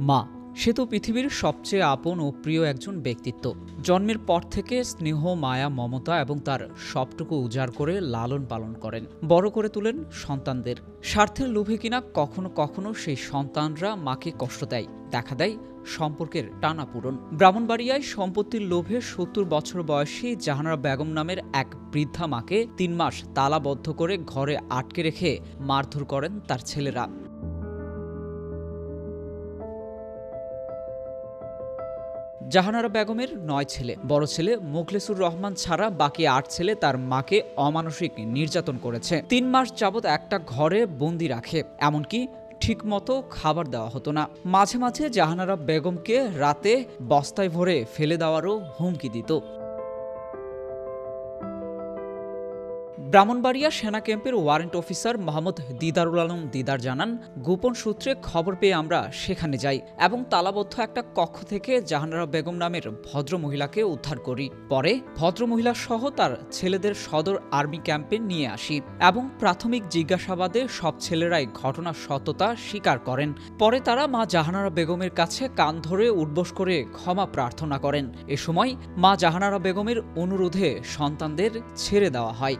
মা সে তো পৃথিবীর সবচেয়ে আপন ও প্রিয় একজন ব্যক্তিত্ব। জন্মের পর থেকে স্নেহ, মায়া, মমতা এবং তার সবটুকু উজাড় করে লালন পালন করেন, বড় করে তোলেন সন্তানদের। স্বার্থের লোভে কিনা কখনো কখনো সেই সন্তানরা মাকে কষ্ট দেয়, দেখা দেয় সম্পর্কের টানাপূরণ। ব্রাহ্মণবাড়িয়ায় সম্পত্তির লোভে ৭০ বছর বয়সী জাহানারা বেগম নামের এক বৃদ্ধা মাকে ৩ মাস তালাবদ্ধ করে ঘরে আটকে রেখে মারধর করেন তার ছেলেরা। জাহানারা বেগমের ৯ ছেলে। বড় ছেলে মোখলেসুর রহমান ছাড়া বাকি ৮ ছেলে তার মাকে অমানসিক নির্যাতন করেছে। ৩ মাস যাবৎ একটা ঘরে বন্দি রাখে, এমনকি ঠিকমতো খাবার দেওয়া হতো না। মাঝে মাঝে জাহানারা বেগমকে রাতে বস্তায় ভরে ফেলে দেওয়ারও হুমকি দিত। ব্রাহ্মণবাড়িয়া সেনা ক্যাম্পের ওয়ারেন্ট অফিসার মোহাম্মদ দিদারুল আলম দিদার জানান, গোপন সূত্রে খবর পেয়ে আমরা সেখানে যাই এবং তালাবদ্ধ একটা কক্ষ থেকে জাহানারা বেগম নামের ভদ্রমহিলাকে উদ্ধার করি। পরে ভদ্রমহিলা সহ তার ছেলেদের সদর আর্মি ক্যাম্পে নিয়ে আসি এবং প্রাথমিক জিজ্ঞাসাবাদে সব ছেলেরাই ঘটনার সত্যতা স্বীকার করেন। পরে তারা মা জাহানারা বেগমের কাছে কান ধরে উঠবোস করে ক্ষমা প্রার্থনা করেন। এ সময় মা জাহানারা বেগমের অনুরোধে সন্তানদের ছেড়ে দেওয়া হয়।